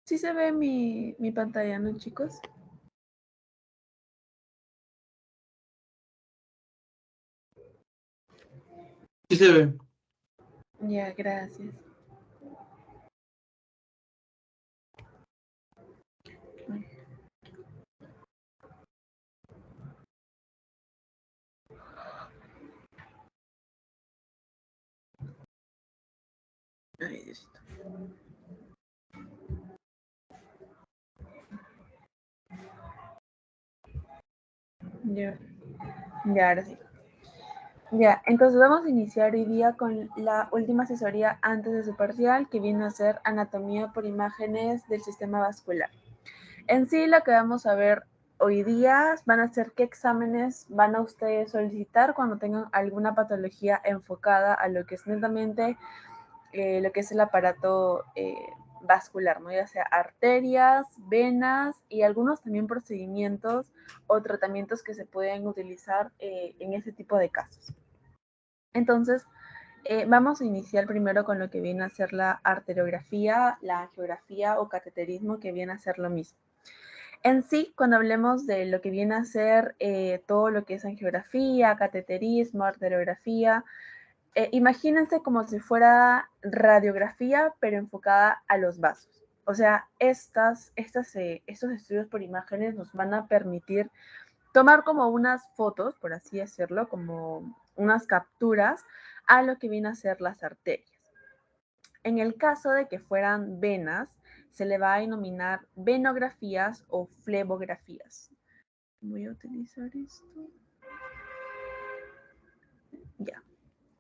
Sí se ve mi pantalla, ¿no, chicos? Sí se ve. Ya, gracias. Ay, Diosito. Ya, ya, ahora sí. Ya, entonces vamos a iniciar hoy día con la última asesoría antes de su parcial, que viene a ser anatomía por imágenes del sistema vascular. En sí, lo que vamos a ver hoy día van a ser qué exámenes van a ustedes solicitar cuando tengan alguna patología enfocada a lo que es netamente lo que es el aparato vascular, ¿no? Ya sea arterias, venas y algunos también procedimientos o tratamientos que se pueden utilizar en ese tipo de casos. Entonces, vamos a iniciar primero con lo que viene a ser la arteriografía, la angiografía o cateterismo, que viene a ser lo mismo. En sí, cuando hablemos de lo que viene a ser todo lo que es angiografía, cateterismo, arteriografía, imagínense como si fuera radiografía, pero enfocada a los vasos. O sea, estos estudios por imágenes nos van a permitir tomar como unas fotos, por así decirlo, como unas capturas a lo que viene a ser las arterias. En el caso de que fueran venas, se le va a denominar venografías o flebografías. Voy a utilizar esto. Ya.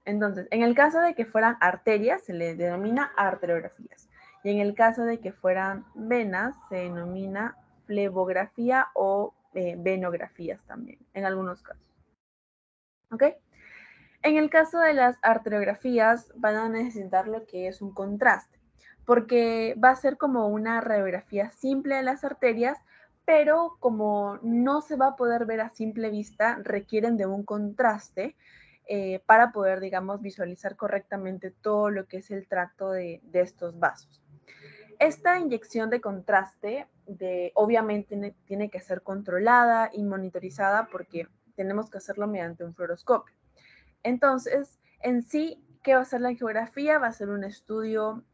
Entonces, en el caso de que fueran arterias, se le denomina arteriografías. Y en el caso de que fueran venas, se denomina flebografía o venografías también, en algunos casos. ¿Ok? En el caso de las arteriografías, van a necesitar lo que es un contraste, porque va a ser como una radiografía simple de las arterias, pero como no se va a poder ver a simple vista, requieren de un contraste para poder, digamos, visualizar correctamente todo lo que es el tracto de estos vasos. Esta inyección de contraste obviamente tiene que ser controlada y monitorizada porque tenemos que hacerlo mediante un fluoroscopio. Entonces, en sí, ¿qué va a ser la angiografía? Va a ser un estudio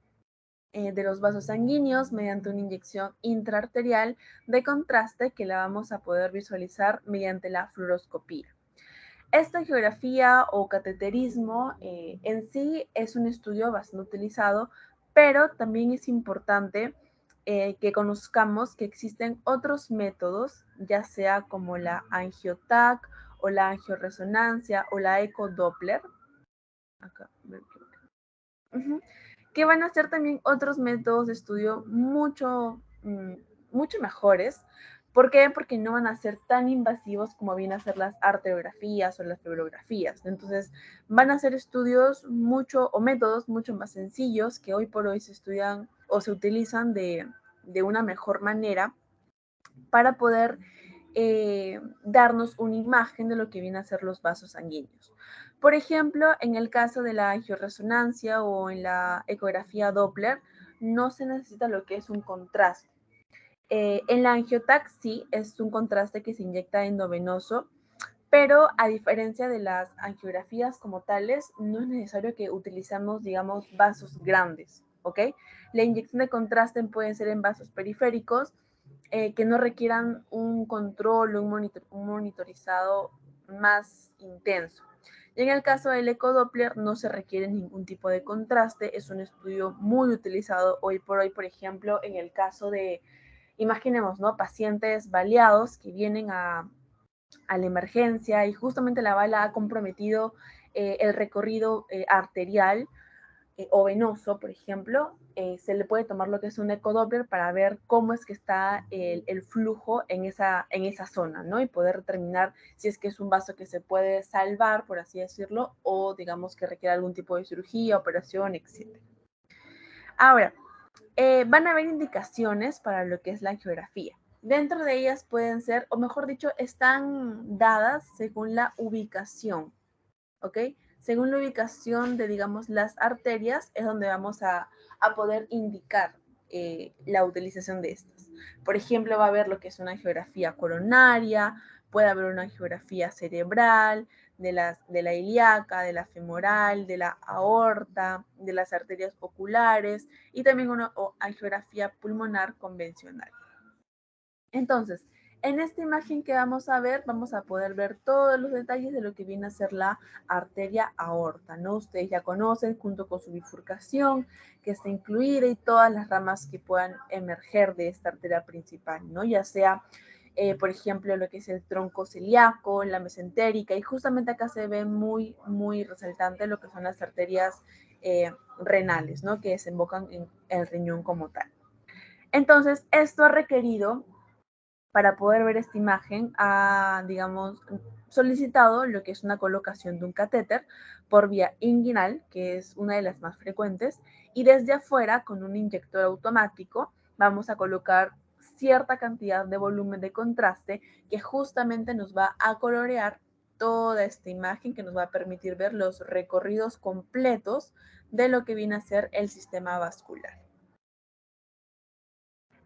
de los vasos sanguíneos mediante una inyección intraarterial de contraste que la vamos a poder visualizar mediante la fluoroscopía. Esta angiografía o cateterismo en sí es un estudio bastante utilizado, pero también es importante que conozcamos que existen otros métodos, ya sea como la angiotac o la angioresonancia o la ecodoppler, acá, que van a ser también otros métodos de estudio mucho mejores. ¿Por qué? Porque no van a ser tan invasivos como vienen a ser las arteriografías o las fibrografías. Entonces, van a ser estudios o métodos mucho más sencillos que hoy por hoy se estudian o se utilizan de una mejor manera para poder darnos una imagen de lo que vienen a ser los vasos sanguíneos. Por ejemplo, en el caso de la angioresonancia o en la ecografía Doppler, no se necesita lo que es un contraste. En la angiotac sí es un contraste que se inyecta endovenoso, pero a diferencia de las angiografías como tales, no es necesario que utilicemos, digamos, vasos grandes, ¿ok? La inyección de contraste puede ser en vasos periféricos que no requieran un control o un monitorizado más intenso. Y en el caso del ecodoppler no se requiere ningún tipo de contraste, es un estudio muy utilizado hoy por hoy, por ejemplo, en el caso de, imaginemos, ¿no? Pacientes baleados que vienen a la emergencia y justamente la bala ha comprometido el recorrido arterial o venoso, por ejemplo, se le puede tomar lo que es un ecodoppler para ver cómo es que está el flujo en esa zona, ¿no? Y poder determinar si es que es un vaso que se puede salvar, por así decirlo, o digamos que requiere algún tipo de cirugía, operación, etc. Ahora, van a haber indicaciones para lo que es la angiografía. Dentro de ellas pueden ser, o mejor dicho, están dadas según la ubicación, ¿ok? Según la ubicación de, digamos, las arterias, es donde vamos a poder indicar la utilización de estas. Por ejemplo, va a haber lo que es una angiografía coronaria, puede haber una angiografía cerebral, de la ilíaca, de la femoral, de la aorta, de las arterias oculares y también una angiografía pulmonar convencional. Entonces, en esta imagen que vamos a ver, vamos a poder ver todos los detalles de lo que viene a ser la arteria aorta, ¿no? Ustedes ya conocen, junto con su bifurcación, que está incluida y todas las ramas que puedan emerger de esta arteria principal, ¿no? Ya sea, por ejemplo, lo que es el tronco celíaco, la mesentérica, y justamente acá se ve muy, muy resaltante lo que son las arterias renales, ¿no? Que desembocan en el riñón como tal. Entonces, esto ha requerido para poder ver esta imagen, ha, digamos, solicitado lo que es una colocación de un catéter por vía inguinal, que es una de las más frecuentes, y desde afuera, con un inyector automático, vamos a colocar cierta cantidad de volumen de contraste que justamente nos va a colorear toda esta imagen, que nos va a permitir ver los recorridos completos de lo que viene a ser el sistema vascular.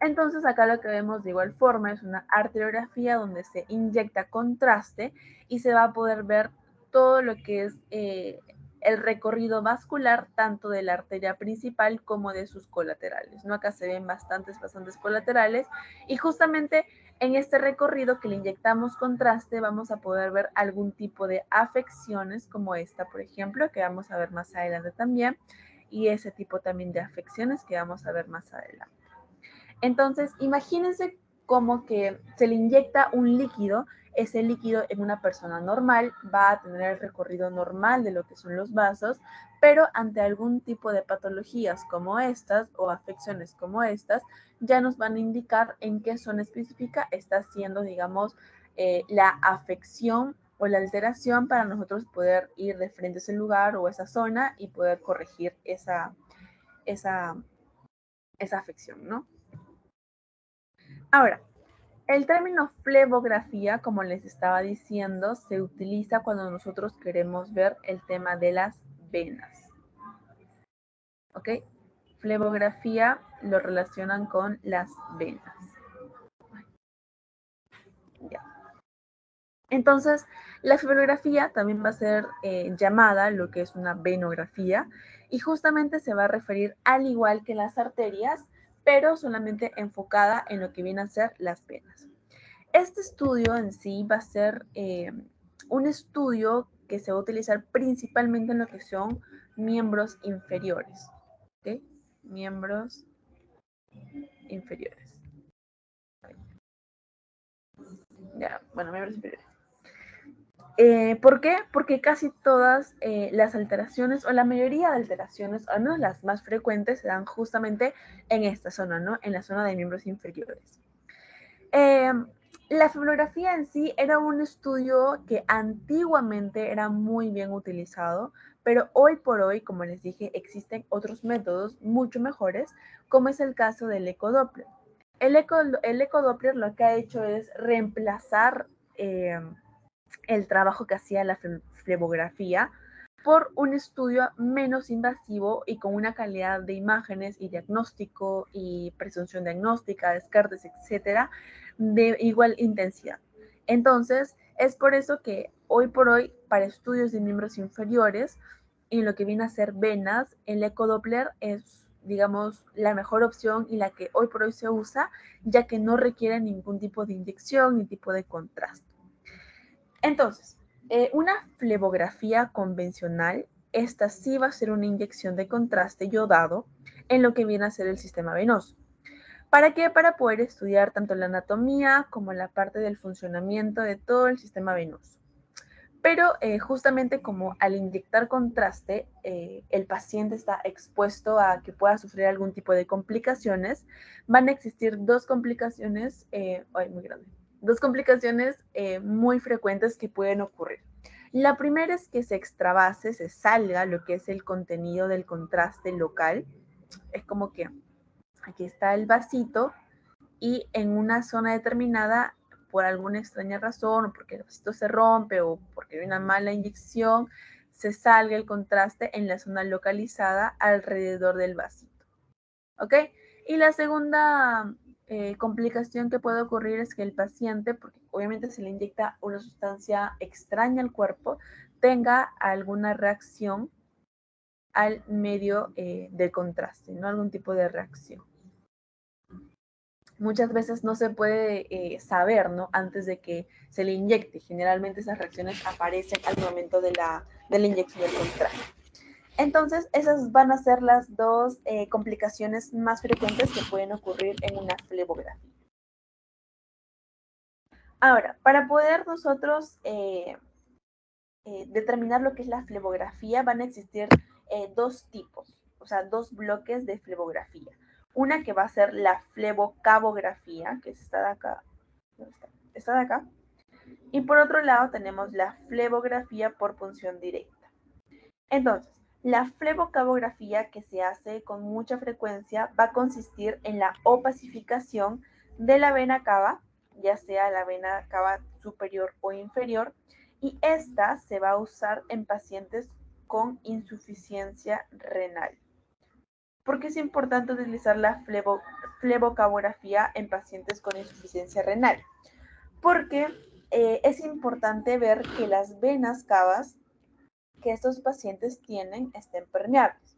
Entonces acá lo que vemos de igual forma es una arteriografía donde se inyecta contraste y se va a poder ver todo lo que es el recorrido vascular tanto de la arteria principal como de sus colaterales, ¿no? Acá se ven bastantes colaterales y justamente en este recorrido que le inyectamos contraste vamos a poder ver algún tipo de afecciones como esta, por ejemplo, que vamos a ver más adelante también, y ese tipo también de afecciones que vamos a ver más adelante. Entonces, imagínense como que se le inyecta un líquido, ese líquido en una persona normal va a tener el recorrido normal de lo que son los vasos, pero ante algún tipo de patologías como estas o afecciones como estas, ya nos van a indicar en qué zona específica está siendo, digamos, la afección o la alteración para nosotros poder ir de frente a ese lugar o esa zona y poder corregir esa afección, ¿no? Ahora, el término flebografía, como les estaba diciendo, se utiliza cuando nosotros queremos ver el tema de las venas. ¿Ok? Flebografía lo relacionan con las venas. Ya. Entonces, la flebografía también va a ser llamada lo que es una venografía y justamente se va a referir al igual que las arterias, pero solamente enfocada en lo que vienen a ser las venas. Este estudio en sí va a ser un estudio que se va a utilizar principalmente en lo que son miembros inferiores. ¿Ok? Miembros inferiores. Ya, bueno, miembros inferiores. ¿Por qué? Porque casi todas las alteraciones, o la mayoría de alteraciones, al menos las más frecuentes, se dan justamente en esta zona, ¿no? En la zona de miembros inferiores. La flebografía en sí era un estudio que antiguamente era muy bien utilizado, pero hoy por hoy, como les dije, existen otros métodos mucho mejores, como es el caso del ecodoppler. El ecodoppler lo que ha hecho es reemplazar el trabajo que hacía la flebografía por un estudio menos invasivo y con una calidad de imágenes y diagnóstico y presunción diagnóstica, descartes, etcétera, de igual intensidad. Entonces, es por eso que hoy por hoy, para estudios de miembros inferiores, en lo que viene a ser venas, el ecodoppler es, digamos, la mejor opción y la que hoy por hoy se usa, ya que no requiere ningún tipo de inyección ni tipo de contraste. Entonces, una flebografía convencional, esta sí va a ser una inyección de contraste yodado en lo que viene a ser el sistema venoso. ¿Para qué? Para poder estudiar tanto la anatomía como la parte del funcionamiento de todo el sistema venoso. Pero justamente como al inyectar contraste, el paciente está expuesto a que pueda sufrir algún tipo de complicaciones, van a existir dos complicaciones, muy grande, dos complicaciones muy frecuentes que pueden ocurrir. La primera es que se extravase, se salga lo que es el contenido del contraste local. Es como que aquí está el vasito y en una zona determinada, por alguna extraña razón, o porque el vasito se rompe o porque hay una mala inyección, se salga el contraste en la zona localizada alrededor del vasito. ¿Ok? Y la segunda complicación que puede ocurrir es que el paciente, porque obviamente se le inyecta una sustancia extraña al cuerpo, tenga alguna reacción al medio de contraste, ¿no? Algún tipo de reacción. Muchas veces no se puede saber, ¿no? Antes de que se le inyecte. Generalmente esas reacciones aparecen al momento de la inyección del contraste. Entonces, esas van a ser las dos complicaciones más frecuentes que pueden ocurrir en una flebografía. Ahora, para poder nosotros determinar lo que es la flebografía, van a existir dos tipos, o sea, dos bloques de flebografía. Una que va a ser la flebocabografía, que es esta de acá, esta de acá, y por otro lado tenemos la flebografía por punción directa. Entonces, la flebocabografía que se hace con mucha frecuencia va a consistir en la opacificación de la vena cava, ya sea la vena cava superior o inferior, y esta se va a usar en pacientes con insuficiencia renal. ¿Por qué es importante utilizar la flebocabografía en pacientes con insuficiencia renal? Porque es importante ver que las venas cavas que estos pacientes tienen estén permeables.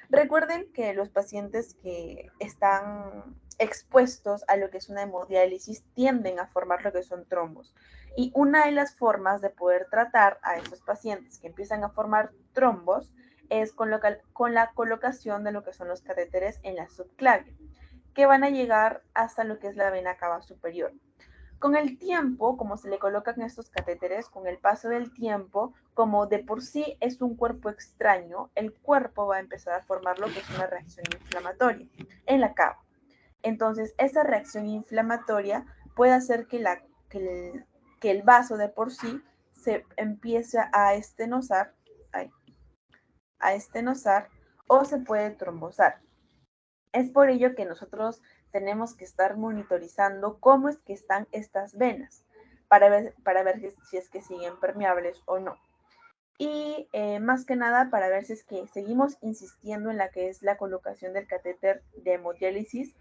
Recuerden que los pacientes que están expuestos a lo que es una hemodiálisis tienden a formar lo que son trombos. Y una de las formas de poder tratar a esos pacientes que empiezan a formar trombos es con la colocación de lo que son los catéteres en la subclavia, que van a llegar hasta lo que es la vena cava superior. Con el tiempo, como se le colocan estos catéteres, con el paso del tiempo, como de por sí es un cuerpo extraño, el cuerpo va a empezar a formar lo que es una reacción inflamatoria en la cava. Entonces, esa reacción inflamatoria puede hacer que el vaso de por sí se empiece a estenosar, o se puede trombosar. Es por ello que nosotros tenemos que estar monitorizando cómo es que están estas venas para ver si es que siguen permeables o no. Y más que nada para ver si es que seguimos insistiendo en la que es la colocación del catéter de hemodiálisis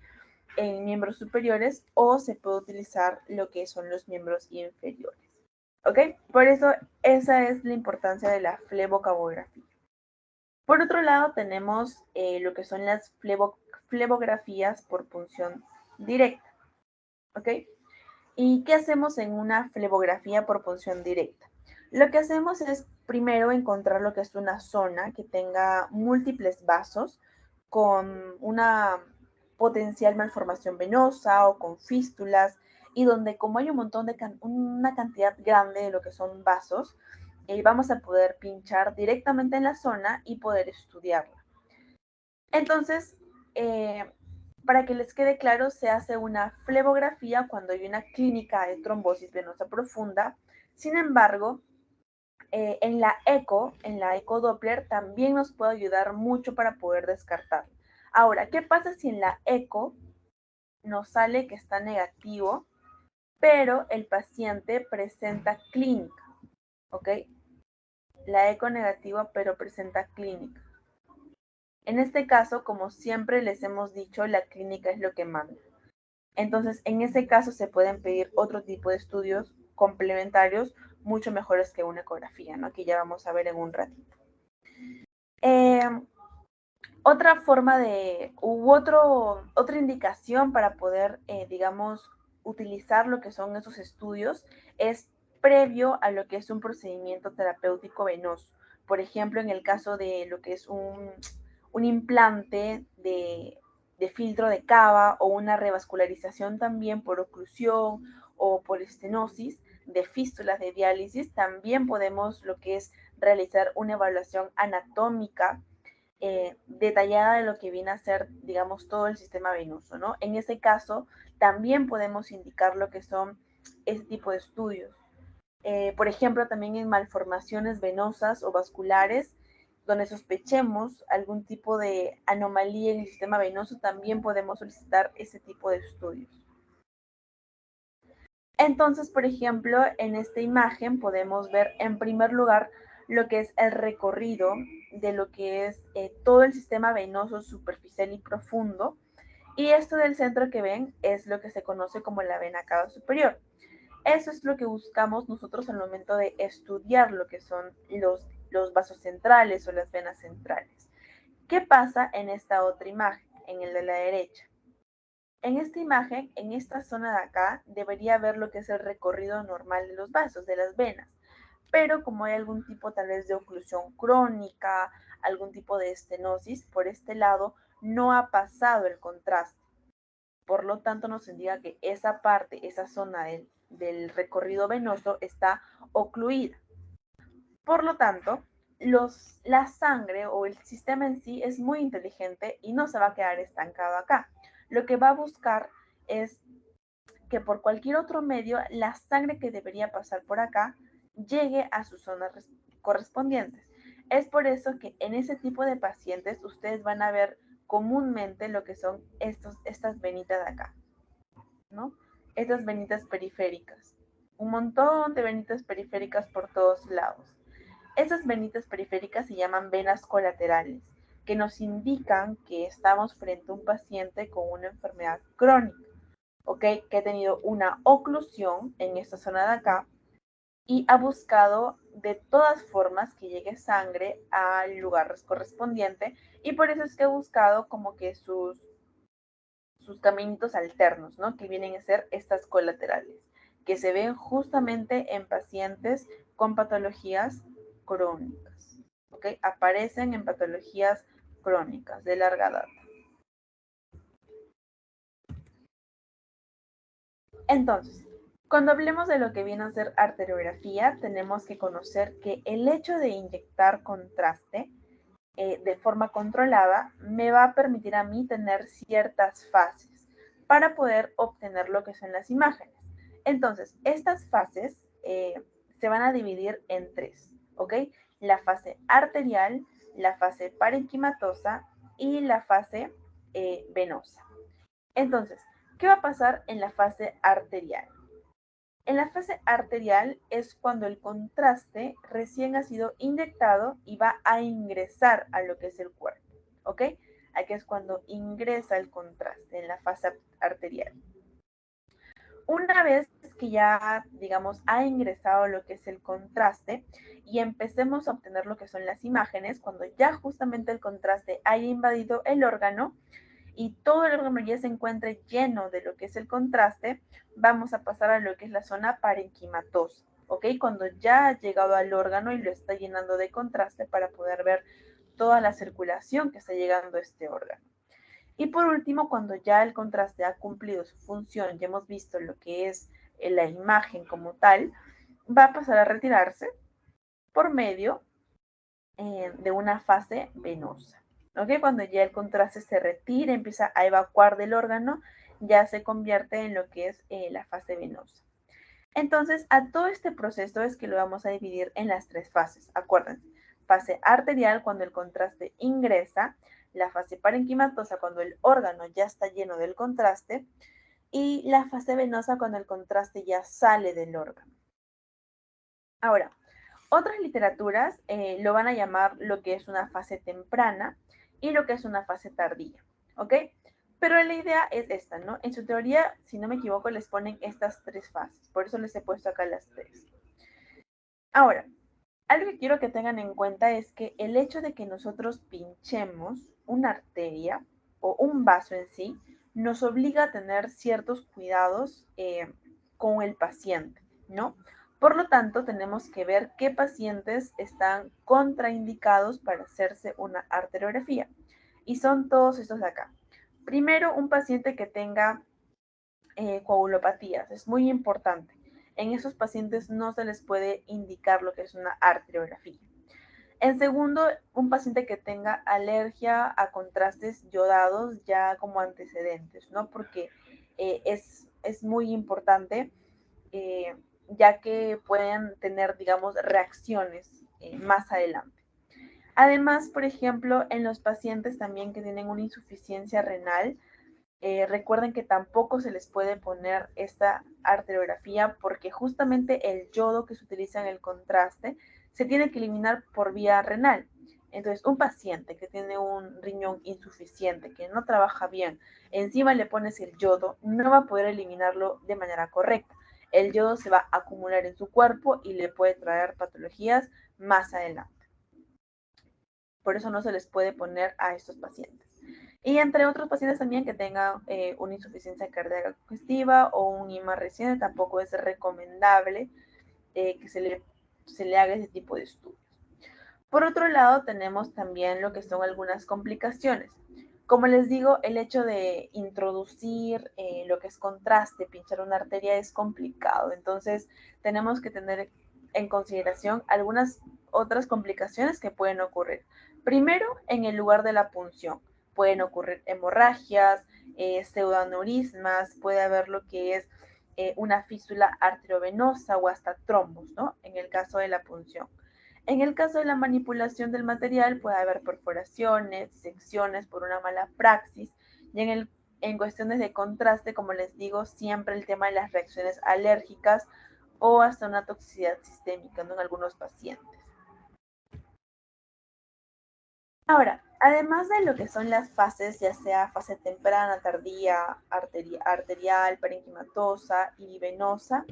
en miembros superiores o se puede utilizar lo que son los miembros inferiores. ¿Ok? Por eso esa es la importancia de la flebocabografía. Por otro lado, tenemos lo que son las flebografías por punción directa. ¿Ok? ¿Y qué hacemos en una flebografía por punción directa? Lo que hacemos es primero encontrar lo que es una zona que tenga múltiples vasos con una potencial malformación venosa o con fístulas y donde como hay un montón de una cantidad grande de lo que son vasos, vamos a poder pinchar directamente en la zona y poder estudiarla. Entonces, para que les quede claro, se hace una flebografía cuando hay una clínica de trombosis venosa profunda. Sin embargo, en la eco Doppler, también nos puede ayudar mucho para poder descartar. Ahora, ¿qué pasa si en la eco nos sale que está negativo, pero el paciente presenta clínica? ¿Ok? La eco negativa, pero presenta clínica. En este caso, como siempre les hemos dicho, la clínica es lo que manda. Entonces, en ese caso se pueden pedir otro tipo de estudios complementarios mucho mejores que una ecografía, ¿no? Que ya vamos a ver en un ratito. Otra forma otra indicación para poder, digamos, utilizar lo que son esos estudios es previo a lo que es un procedimiento terapéutico venoso. Por ejemplo, en el caso de lo que es un implante de filtro de cava o una revascularización también por oclusión o por estenosis de fístulas de diálisis, también podemos lo que es realizar una evaluación anatómica detallada de lo que viene a ser, digamos, todo el sistema venoso, ¿no? En ese caso, también podemos indicar lo que son ese tipo de estudios. Por ejemplo, también en malformaciones venosas o vasculares, donde sospechemos algún tipo de anomalía en el sistema venoso, también podemos solicitar ese tipo de estudios. Entonces, por ejemplo, en esta imagen podemos ver en primer lugar lo que es el recorrido de lo que es todo el sistema venoso superficial y profundo. Y esto del centro que ven es lo que se conoce como la vena cava superior. Eso es lo que buscamos nosotros al momento de estudiar lo que son los vasos centrales o las venas centrales. ¿Qué pasa en esta otra imagen, en el de la derecha? En esta imagen, en esta zona de acá, debería ver lo que es el recorrido normal de los vasos, de las venas. Pero como hay algún tipo tal vez de oclusión crónica, algún tipo de estenosis, por este lado no ha pasado el contraste. Por lo tanto, nos indica que esa parte, esa zona del recorrido venoso está ocluida. Por lo tanto, la sangre o el sistema en sí es muy inteligente y no se va a quedar estancado acá. Lo que va a buscar es que por cualquier otro medio la sangre que debería pasar por acá llegue a sus zonas correspondientes. Es por eso que en ese tipo de pacientes ustedes van a ver comúnmente lo que son estas venitas de acá, ¿no? Estas venitas periféricas. Un montón de venitas periféricas por todos lados. Esas venitas periféricas se llaman venas colaterales, que nos indican que estamos frente a un paciente con una enfermedad crónica, ¿ok? Que ha tenido una oclusión en esta zona de acá y ha buscado de todas formas que llegue sangre al lugar correspondiente y por eso es que he buscado como que sus caminitos alternos, ¿no? Que vienen a ser estas colaterales, que se ven justamente en pacientes con patologías crónicas, ¿ok? Aparecen en patologías crónicas de larga data. Entonces, cuando hablemos de lo que viene a ser arteriografía, tenemos que conocer que el hecho de inyectar contraste de forma controlada me va a permitir a mí tener ciertas fases para poder obtener lo que son las imágenes. Entonces, estas fases se van a dividir en tres, ¿ok? La fase arterial, la fase parenquimatosa y la fase venosa. Entonces, ¿qué va a pasar en la fase arterial? En la fase arterial es cuando el contraste recién ha sido inyectado y va a ingresar a lo que es el cuerpo, ¿ok? Aquí es cuando ingresa el contraste en la fase arterial. Una vez que ya, digamos, ha ingresado lo que es el contraste y empecemos a obtener lo que son las imágenes, cuando ya justamente el contraste haya invadido el órgano, y todo el órgano ya se encuentre lleno de lo que es el contraste, vamos a pasar a lo que es la zona parenquimatosa, ¿ok? Cuando ya ha llegado al órgano y lo está llenando de contraste para poder ver toda la circulación que está llegando a este órgano. Y por último, cuando ya el contraste ha cumplido su función, ya hemos visto lo que es la imagen como tal, va a pasar a retirarse por medio de una fase venosa. ¿Ok? Cuando ya el contraste se retira, empieza a evacuar del órgano, ya se convierte en lo que es la fase venosa. Entonces, a todo este proceso es que lo vamos a dividir en las tres fases. Acuérdense, fase arterial cuando el contraste ingresa, la fase parenquimatosa cuando el órgano ya está lleno del contraste y la fase venosa cuando el contraste ya sale del órgano. Ahora, otras literaturas lo van a llamar lo que es una fase temprana y lo que es una fase tardía, ¿ok? Pero la idea es esta, ¿no? En su teoría, si no me equivoco, les ponen estas tres fases, por eso les he puesto acá las tres. Ahora, algo que quiero que tengan en cuenta es que el hecho de que nosotros pinchemos una arteria o un vaso en sí, nos obliga a tener ciertos cuidados con el paciente, ¿no? Por lo tanto, tenemos que ver qué pacientes están contraindicados para hacerse una arteriografía. Y son todos estos de acá. Primero, un paciente que tenga coagulopatías. Es muy importante. En esos pacientes no se les puede indicar lo que es una arteriografía. En segundo, un paciente que tenga alergia a contrastes yodados ya como antecedentes, ¿no? Porque es muy importante, ya que pueden tener, digamos, reacciones más adelante. Además, por ejemplo, en los pacientes también que tienen una insuficiencia renal, recuerden que tampoco se les puede poner esta arteriografía porque justamente el yodo que se utiliza en el contraste se tiene que eliminar por vía renal. Entonces, un paciente que tiene un riñón insuficiente, que no trabaja bien, encima le pones el yodo, no va a poder eliminarlo de manera correcta. El yodo se va a acumular en su cuerpo y le puede traer patologías más adelante. Por eso no se les puede poner a estos pacientes. Y entre otros pacientes también que tengan una insuficiencia cardíaca congestiva o un IMA reciente, tampoco es recomendable que se le haga ese tipo de estudios. Por otro lado, tenemos también lo que son algunas complicaciones. Como les digo, el hecho de introducir lo que es contraste, pinchar una arteria es complicado. Entonces, tenemos que tener en consideración algunas otras complicaciones que pueden ocurrir. Primero, en el lugar de la punción. Pueden ocurrir hemorragias, pseudoaneurismas, puede haber lo que es una fístula arteriovenosa o hasta trombos, ¿no? En el caso de la punción. En el caso de la manipulación del material puede haber perforaciones, secciones por una mala praxis y en cuestiones de contraste, como les digo, siempre el tema de las reacciones alérgicas o hasta una toxicidad sistémica, ¿no? En algunos pacientes. Ahora, además de lo que son las fases, ya sea fase temprana, tardía, arterial, parenquimatosa y venosa,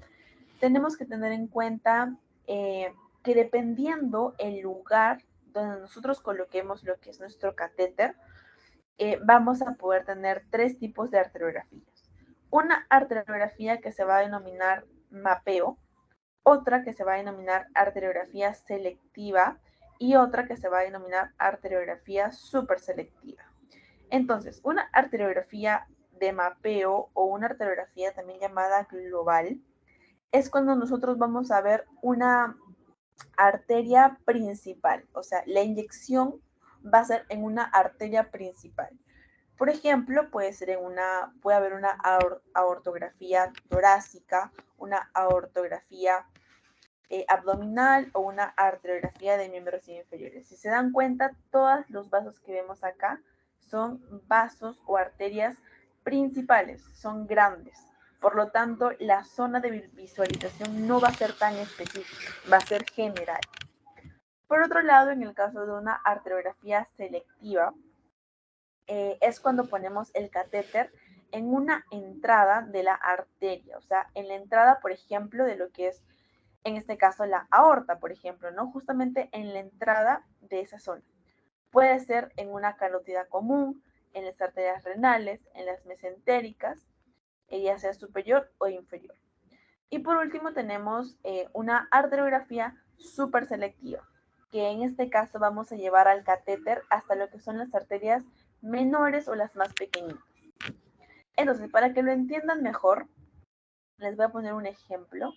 tenemos que tener en cuenta que dependiendo el lugar donde nosotros coloquemos lo que es nuestro catéter, vamos a poder tener tres tipos de arteriografías. Una arteriografía que se va a denominar mapeo, otra que se va a denominar arteriografía selectiva y otra que se va a denominar arteriografía superselectiva. Entonces, una arteriografía de mapeo o una arteriografía también llamada global es cuando nosotros vamos a ver una arteria principal, o sea, la inyección va a ser en una arteria principal. Por ejemplo, puede haber una aortografía torácica, una aortografía abdominal o una arteriografía de miembros inferiores. Si se dan cuenta, todos los vasos que vemos acá son vasos o arterias principales, son grandes. Por lo tanto, la zona de visualización no va a ser tan específica, va a ser general. Por otro lado, en el caso de una arteriografía selectiva, es cuando ponemos el catéter en una entrada de la arteria, o sea, en la entrada, por ejemplo, de lo que es, en este caso, la aorta, por ejemplo, ¿no? Justamente en la entrada de esa zona. Puede ser en una carótida común, en las arterias renales, en las mesentéricas, ya sea superior o inferior. Y por último tenemos una arteriografía súper selectiva, que en este caso vamos a llevar al catéter hasta lo que son las arterias menores o las más pequeñitas. Entonces, para que lo entiendan mejor, les voy a poner un ejemplo,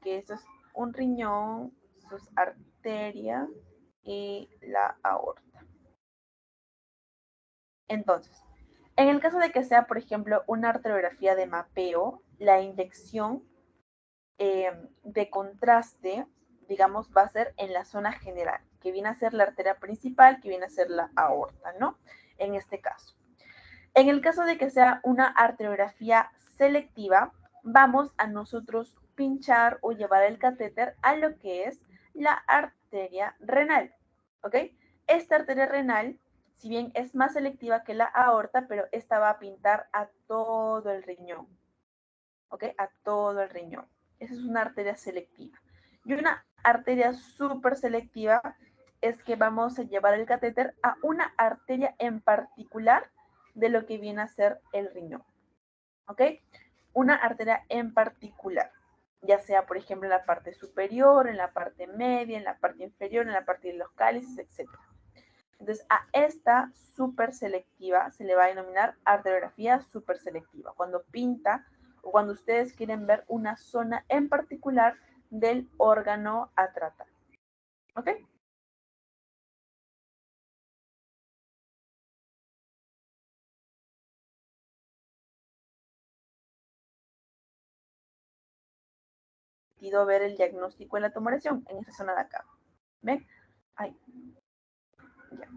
que esto es un riñón, sus arterias y la aorta. Entonces, en el caso de que sea, por ejemplo, una arteriografía de mapeo, la inyección de contraste, digamos, va a ser en la zona general, que viene a ser la arteria principal, que viene a ser la aorta, ¿no? En este caso. En el caso de que sea una arteriografía selectiva, vamos a nosotros pinchar o llevar el catéter a lo que es la arteria renal, ¿ok? Esta arteria renal, si bien es más selectiva que la aorta, pero esta va a pintar a todo el riñón, ¿ok? A todo el riñón. Esa es una arteria selectiva. Y una arteria súper selectiva es que vamos a llevar el catéter a una arteria en particular de lo que viene a ser el riñón. ¿Ok? Una arteria en particular, ya sea, por ejemplo, en la parte superior, en la parte media, en la parte inferior, en la parte de los cálices, etc. Entonces, a esta súper selectiva se le va a denominar arteriografía súper selectiva, cuando pinta o cuando ustedes quieren ver una zona en particular del órgano a tratar. ¿Ok? Pido ver el diagnóstico en la tumoración en esta zona de acá. ¿Ven? Ahí. Ya.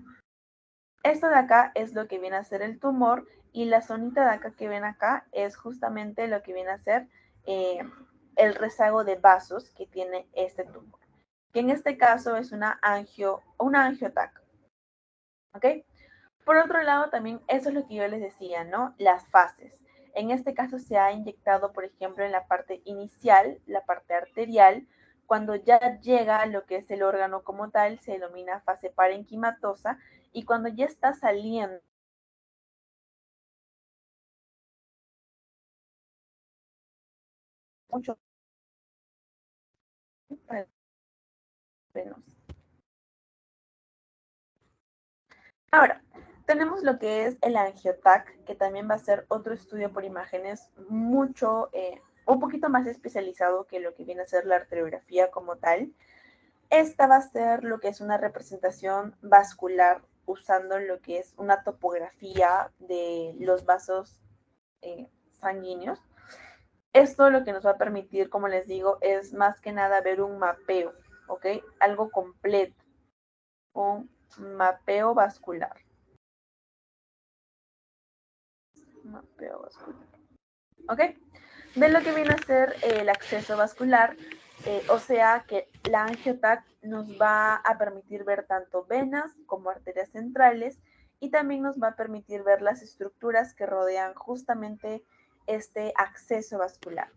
Esto de acá es lo que viene a ser el tumor y la zonita de acá que ven acá es justamente lo que viene a ser el rezago de vasos que tiene este tumor, que en este caso es una angiotac. ¿ok? Por otro lado, también eso es lo que yo les decía, ¿no? Las fases. En este caso se ha inyectado, por ejemplo, en la parte inicial, la parte arterial. Cuando ya llega a lo que es el órgano como tal, se denomina fase parenquimatosa. Y cuando ya está saliendo mucho venosa. Ahora, tenemos lo que es el angiotac, que también va a ser otro estudio por imágenes un poquito más especializado que lo que viene a ser la arteriografía como tal. Esta va a ser lo que es una representación vascular usando lo que es una topografía de los vasos sanguíneos. Esto lo que nos va a permitir, como les digo, es más que nada ver un mapeo, ¿ok? Algo completo, un mapeo vascular. Mapeo vascular. ¿Ok? De lo que viene a ser el acceso vascular, o sea que la angiotac nos va a permitir ver tanto venas como arterias centrales y también nos va a permitir ver las estructuras que rodean justamente este acceso vascular.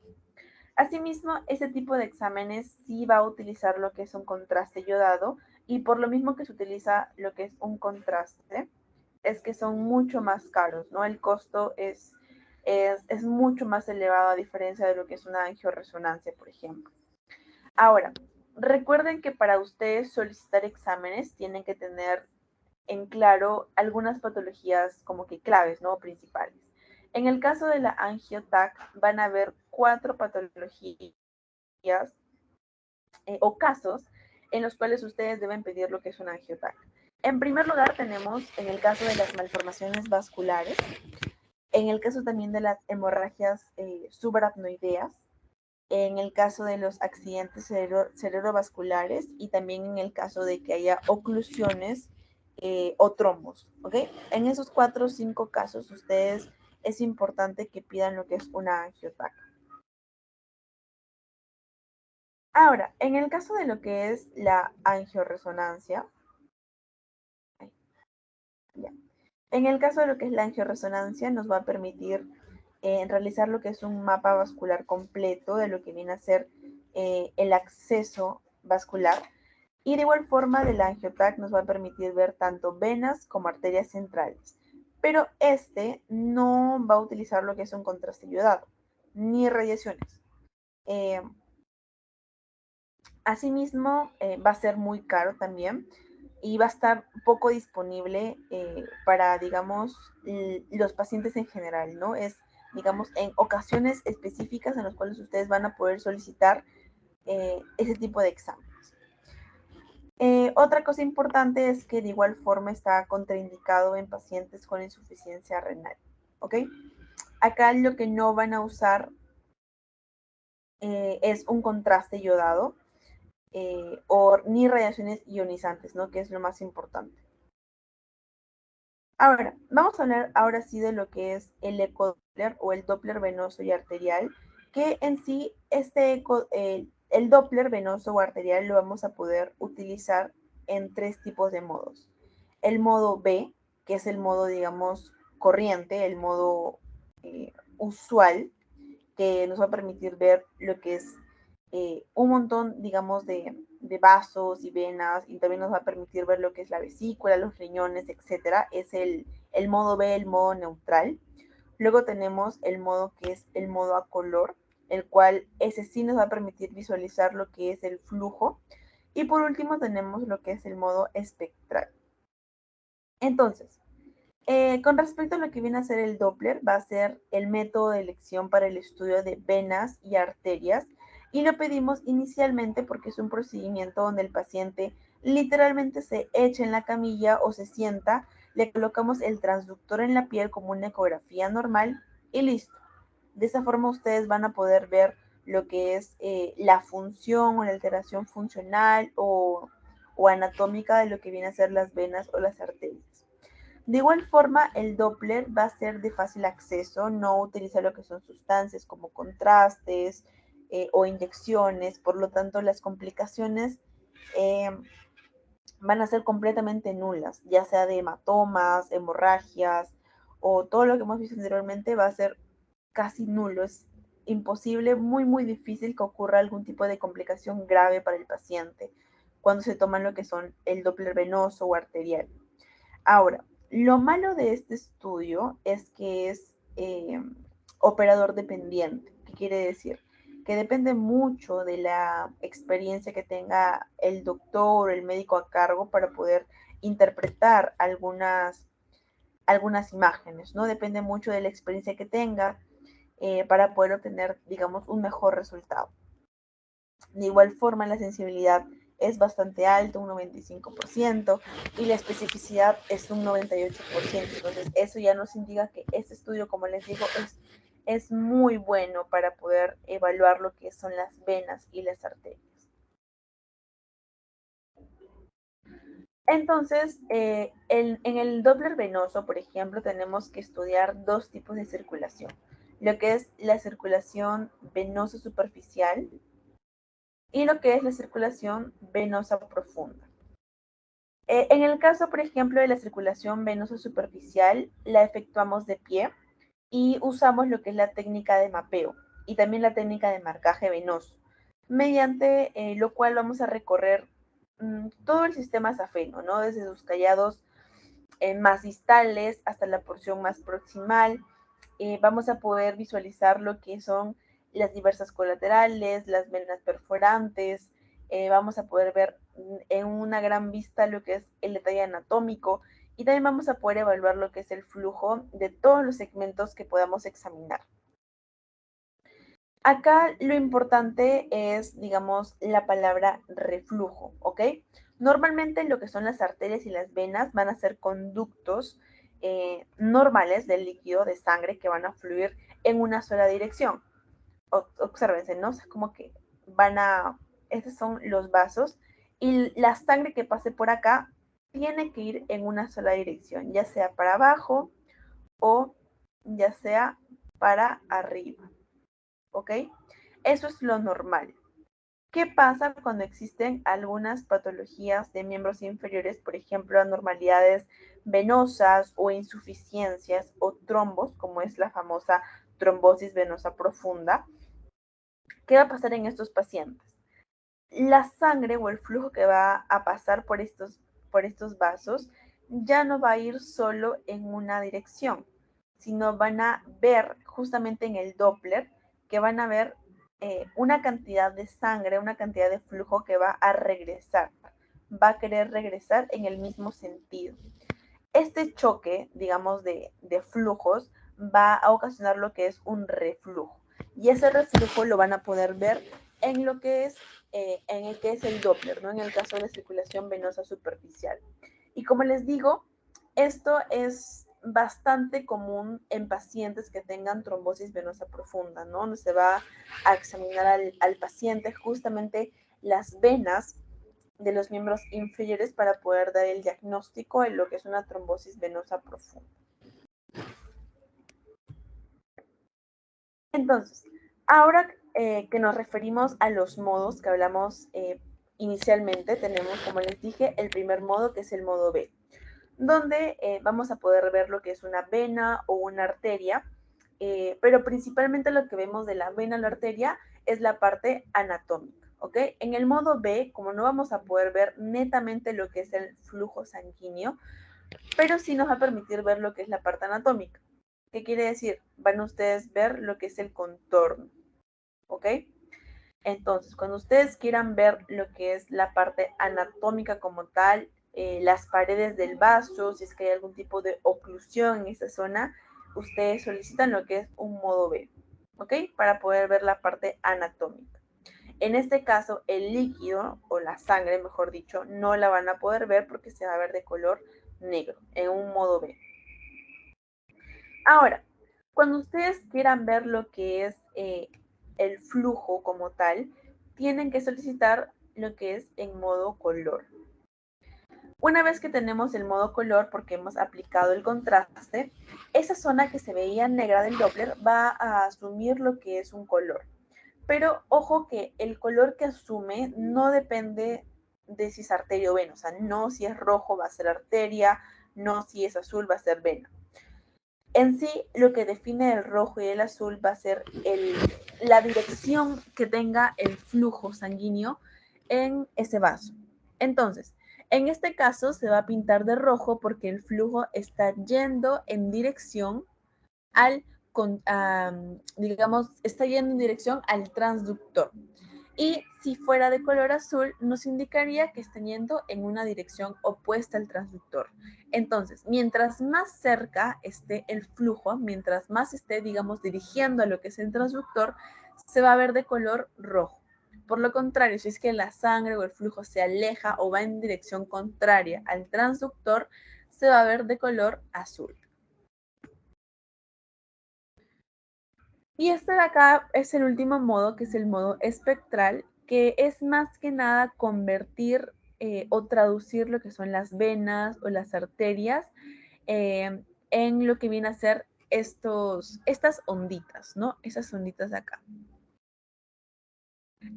Asimismo, este tipo de exámenes sí va a utilizar lo que es un contraste yodado y por lo mismo que se utiliza lo que es un contraste, es que son mucho más caros, ¿no? El costo es mucho más elevado a diferencia de lo que es una angioresonancia, por ejemplo. Ahora, recuerden que para ustedes solicitar exámenes tienen que tener en claro algunas patologías como que claves, ¿no? Principales. En el caso de la angiotac van a haber 4 patologías o casos en los cuales ustedes deben pedir lo que es una angiotac. En primer lugar tenemos en el caso de las malformaciones vasculares, en el caso también de las hemorragias subaracnoideas, en el caso de los accidentes cerebrovasculares y también en el caso de que haya oclusiones o trombos, ¿ok? En esos 4 o 5 casos ustedes es importante que pidan lo que es una angiotac. Ahora, en el caso de lo que es la angioresonancia, ya. En el caso de lo que es la angioresonancia, nos va a permitir realizar lo que es un mapa vascular completo de lo que viene a ser el acceso vascular. Y de igual forma, de la angiotac nos va a permitir ver tanto venas como arterias centrales. Pero este no va a utilizar lo que es un contraste iodado, ni radiaciones. Eh, Asimismo, va a ser muy caro también y va a estar poco disponible para, digamos, los pacientes en general, ¿no? Es, digamos, en ocasiones específicas en las cuales ustedes van a poder solicitar ese tipo de exámenes. Otra cosa importante es que de igual forma está contraindicado en pacientes con insuficiencia renal, ¿ok? Acá lo que no van a usar es un contraste iodado, o ni radiaciones ionizantes, ¿no? Que es lo más importante. Ahora, vamos a hablar ahora sí de lo que es el ecodoppler o el Doppler venoso y arterial, que en sí el Doppler venoso o arterial lo vamos a poder utilizar en 3 tipos de modos. El modo B, que es el modo, digamos, corriente, el modo usual, que nos va a permitir ver lo que es un montón, digamos, de vasos y venas, y también nos va a permitir ver lo que es la vesícula, los riñones, etcétera. Es el modo B, el modo neutral. Luego tenemos el modo que es el modo a color, el cual ese sí nos va a permitir visualizar lo que es el flujo. Y por último tenemos lo que es el modo espectral. Entonces, con respecto a lo que viene a ser el Doppler, va a ser el método de elección para el estudio de venas y arterias y lo pedimos inicialmente porque es un procedimiento donde el paciente literalmente se echa en la camilla o se sienta, le colocamos el transductor en la piel como una ecografía normal y listo. De esa forma ustedes van a poder ver lo que es la función o la alteración funcional o anatómica de lo que viene a ser las venas o las arterias. De igual forma, el Doppler va a ser de fácil acceso, no utiliza lo que son sustancias como contrastes o inyecciones, por lo tanto las complicaciones van a ser completamente nulas, ya sea de hematomas, hemorragias o todo lo que hemos visto anteriormente va a ser casi nulo. Es imposible, muy, muy difícil que ocurra algún tipo de complicación grave para el paciente cuando se toman lo que son el Doppler venoso o arterial. Ahora, lo malo de este estudio es que es operador dependiente. ¿Qué quiere decir? Que depende mucho de la experiencia que tenga el doctor o el médico a cargo para poder interpretar algunas imágenes, ¿no? Depende mucho de la experiencia que tenga para poder obtener, digamos, un mejor resultado. De igual forma, la sensibilidad es bastante alta, un 95%, y la especificidad es un 98%. Entonces, eso ya nos indica que este estudio, como les digo, es muy bueno para poder evaluar lo que son las venas y las arterias. Entonces, en el Doppler venoso, por ejemplo, tenemos que estudiar dos tipos de circulación. Lo que es la circulación venosa superficial y lo que es la circulación venosa profunda. En el caso, por ejemplo, de la circulación venosa superficial, la efectuamos de pie y usamos lo que es la técnica de mapeo y también la técnica de marcaje venoso, mediante lo cual vamos a recorrer todo el sistema safeno, ¿no? Desde sus callados más distales hasta la porción más proximal. Vamos a poder visualizar lo que son las diversas colaterales, las venas perforantes, vamos a poder ver en una gran vista lo que es el detalle anatómico y también vamos a poder evaluar lo que es el flujo de todos los segmentos que podamos examinar. Acá lo importante es, digamos, la palabra reflujo, ¿ok? Normalmente lo que son las arterias y las venas van a ser conductos normales del líquido de sangre que van a fluir en una sola dirección. Obsérvense, ¿no? O sea, como que estos son los vasos y la sangre que pase por acá tiene que ir en una sola dirección, ya sea para abajo o ya sea para arriba. ¿Ok? Eso es lo normal. ¿Qué pasa cuando existen algunas patologías de miembros inferiores, por ejemplo, anormalidades venosas o insuficiencias o trombos, como es la famosa trombosis venosa profunda? ¿Qué va a pasar en estos pacientes? La sangre o el flujo que va a pasar por estos vasos ya no va a ir solo en una dirección, sino van a ver justamente en el Doppler que van a ver una cantidad de sangre, una cantidad de flujo que va a regresar, va a querer regresar en el mismo sentido. Este choque, digamos, de flujos va a ocasionar lo que es un reflujo. Y ese reflujo lo van a poder ver en lo que es, en el que es el Doppler, ¿no? En el caso de la circulación venosa superficial. Y como les digo, esto es bastante común en pacientes que tengan trombosis venosa profunda, ¿no? Donde se va a examinar al paciente justamente las venas de los miembros inferiores para poder dar el diagnóstico en lo que es una trombosis venosa profunda. Entonces, ahora que nos referimos a los modos que hablamos inicialmente, tenemos, como les dije, el primer modo que es el modo B, donde vamos a poder ver lo que es una vena o una arteria, pero principalmente lo que vemos de la vena o la arteria es la parte anatómica, ¿ok? En el modo B, como no vamos a poder ver netamente lo que es el flujo sanguíneo, pero sí nos va a permitir ver lo que es la parte anatómica. ¿Qué quiere decir? Van a ustedes ver lo que es el contorno, ¿ok? Entonces, cuando ustedes quieran ver lo que es la parte anatómica como tal, las paredes del vaso, si es que hay algún tipo de oclusión en esa zona, ustedes solicitan lo que es un modo B, ¿ok? Para poder ver la parte anatómica. En este caso, el líquido o la sangre, mejor dicho, no la van a poder ver porque se va a ver de color negro en un modo B. Ahora, cuando ustedes quieran ver lo que es el flujo como tal, tienen que solicitar lo que es en modo color. Una vez que tenemos el modo color, porque hemos aplicado el contraste, esa zona que se veía negra del Doppler va a asumir lo que es un color. Pero ojo que el color que asume no depende de si es arteria o vena. O sea, no si es rojo va a ser arteria, no si es azul va a ser vena. En sí, lo que define el rojo y el azul va a ser la dirección que tenga el flujo sanguíneo en ese vaso. Entonces, en este caso se va a pintar de rojo porque el flujo está yendo en dirección al, digamos, está yendo en dirección al transductor. Y si fuera de color azul, nos indicaría que está yendo en una dirección opuesta al transductor. Entonces, mientras más cerca esté el flujo, mientras más esté, digamos, dirigiendo a lo que es el transductor, se va a ver de color rojo. Por lo contrario, si es que la sangre o el flujo se aleja o va en dirección contraria al transductor, se va a ver de color azul. Y este de acá es el último modo, que es el modo espectral, que es más que nada convertir o traducir lo que son las venas o las arterias en lo que viene a ser estas onditas, ¿no? Esas onditas de acá.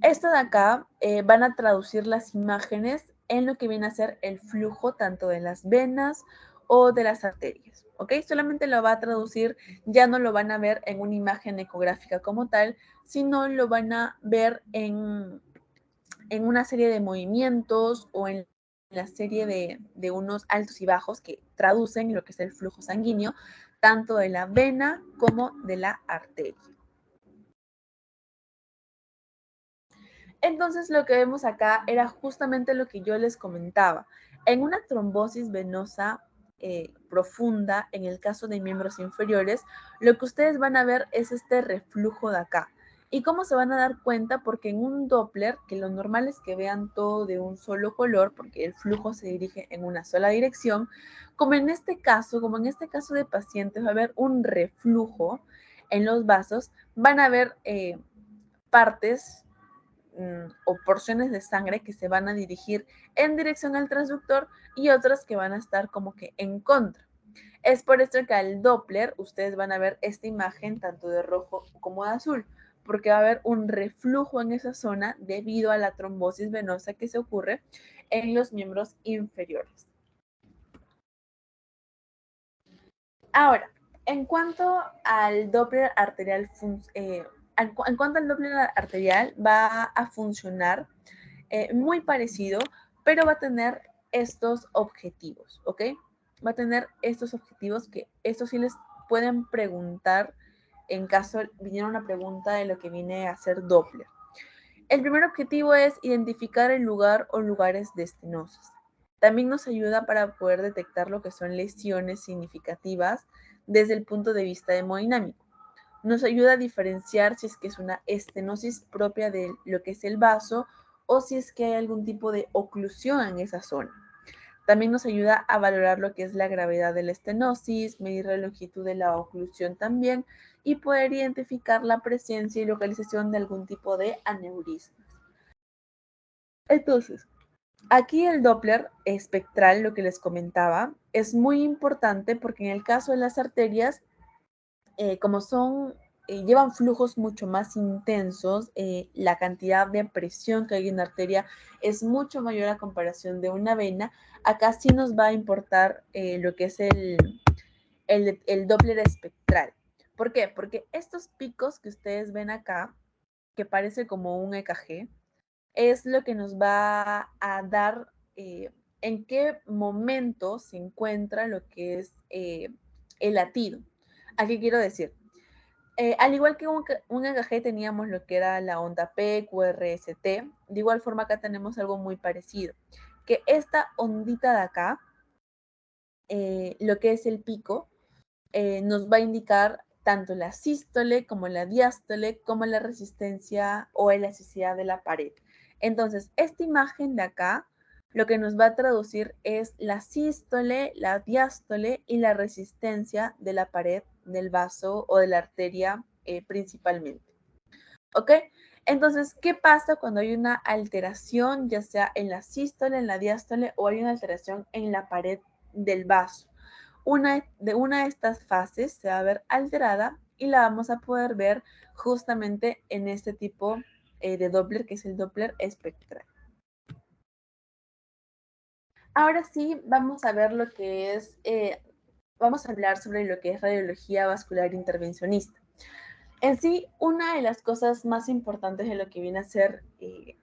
Estas de acá van a traducir las imágenes en lo que viene a ser el flujo tanto de las venas o de las arterias, ¿ok? Solamente lo va a traducir, ya no lo van a ver en una imagen ecográfica como tal, sino lo van a ver en una serie de movimientos o en la serie de unos altos y bajos que traducen lo que es el flujo sanguíneo, tanto de la vena como de la arteria. Entonces lo que vemos acá era justamente lo que yo les comentaba. En una trombosis venosa profunda, en el caso de miembros inferiores, lo que ustedes van a ver es este reflujo de acá. ¿Y cómo se van a dar cuenta? Porque en un Doppler, que lo normal es que vean todo de un solo color, porque el flujo se dirige en una sola dirección, como en este caso de pacientes va a haber un reflujo en los vasos, van a haber partes o porciones de sangre que se van a dirigir en dirección al transductor y otras que van a estar como que en contra. Es por esto que al Doppler ustedes van a ver esta imagen tanto de rojo como de azul, porque va a haber un reflujo en esa zona debido a la trombosis venosa que se ocurre en los miembros inferiores. Ahora, en cuanto al Doppler arterial, en cuanto al Doppler arterial va a funcionar muy parecido, pero va a tener estos objetivos, ¿ok? Va a tener estos objetivos que estos sí les pueden preguntar en caso viniera una pregunta de lo que viene a ser Doppler. El primer objetivo es identificar el lugar o lugares de estenosis. También nos ayuda para poder detectar lo que son lesiones significativas desde el punto de vista hemodinámico. Nos ayuda a diferenciar si es que es una estenosis propia de lo que es el vaso o si es que hay algún tipo de oclusión en esa zona. También nos ayuda a valorar lo que es la gravedad de la estenosis, medir la longitud de la oclusión también y poder identificar la presencia y localización de algún tipo de aneurismas. Entonces, aquí el Doppler espectral, lo que les comentaba, es muy importante porque en el caso de las arterias, como llevan flujos mucho más intensos, la cantidad de presión que hay en la arteria es mucho mayor a comparación de una vena. Acá sí nos va a importar lo que es el Doppler espectral. ¿Por qué? Porque estos picos que ustedes ven acá, que parece como un EKG, es lo que nos va a dar en qué momento se encuentra lo que es el latido. ¿A qué quiero decir? Al igual que un EKG teníamos lo que era la onda P, QRST, de igual forma acá tenemos algo muy parecido, que esta ondita de acá, lo que es el pico, nos va a indicar tanto la sístole como la diástole, como la resistencia o elasticidad de la pared. Entonces, esta imagen de acá, lo que nos va a traducir es la sístole, la diástole y la resistencia de la pared del vaso o de la arteria principalmente. ¿Ok? Entonces, ¿qué pasa cuando hay una alteración, ya sea en la sístole, en la diástole o hay una alteración en la pared del vaso? Una de estas fases se va a ver alterada y la vamos a poder ver justamente en este tipo de Doppler, que es el Doppler espectral. Ahora sí, vamos a ver lo que es, vamos a hablar sobre lo que es radiología vascular intervencionista. En sí, una de las cosas más importantes de lo que viene a ser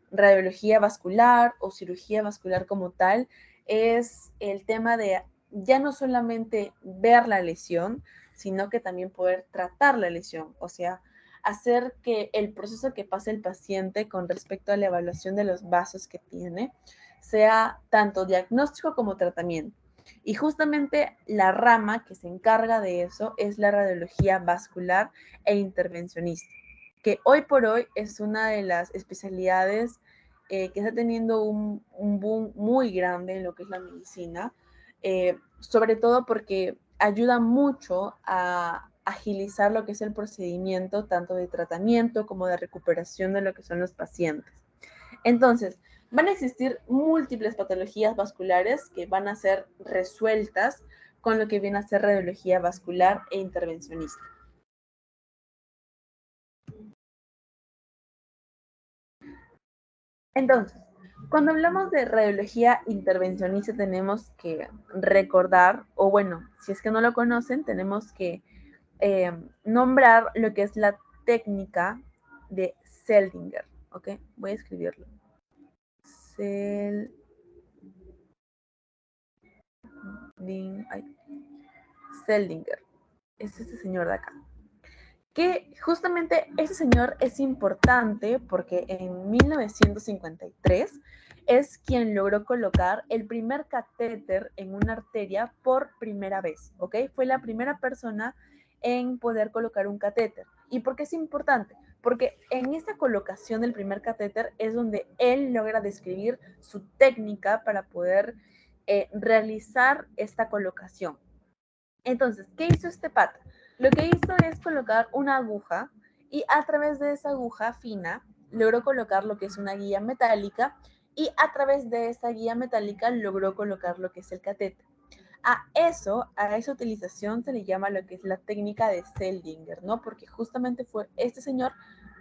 radiología vascular o cirugía vascular como tal es el tema de ya no solamente ver la lesión, sino que también poder tratar la lesión, o sea, hacer que el proceso que pasa el paciente con respecto a la evaluación de los vasos que tiene sea tanto diagnóstico como tratamiento. Y justamente la rama que se encarga de eso es la radiología vascular e intervencionista, que hoy por hoy es una de las especialidades que está teniendo un boom muy grande en lo que es la medicina, sobre todo porque ayuda mucho a agilizar lo que es el procedimiento, tanto de tratamiento como de recuperación de lo que son los pacientes. Entonces, van a existir múltiples patologías vasculares que van a ser resueltas con lo que viene a ser radiología vascular e intervencionista. Entonces, cuando hablamos de radiología intervencionista tenemos que recordar, o bueno, si es que no lo conocen, tenemos que nombrar lo que es la técnica de Seldinger, ¿ok? Voy a escribirlo. Seldinger. Es este señor de acá. Que justamente ese señor es importante porque en 1953 es quien logró colocar el primer catéter en una arteria por primera vez, ¿ok? Fue la primera persona en poder colocar un catéter. ¿Y por qué es importante? Porque en esta colocación del primer catéter es donde él logra describir su técnica para poder realizar esta colocación. Entonces, ¿qué hizo este pata? Lo que hizo es colocar una aguja y a través de esa aguja fina logró colocar lo que es una guía metálica y a través de esa guía metálica logró colocar lo que es el catéter. A esa utilización se le llama lo que es la técnica de Seldinger, ¿no? Porque justamente fue este señor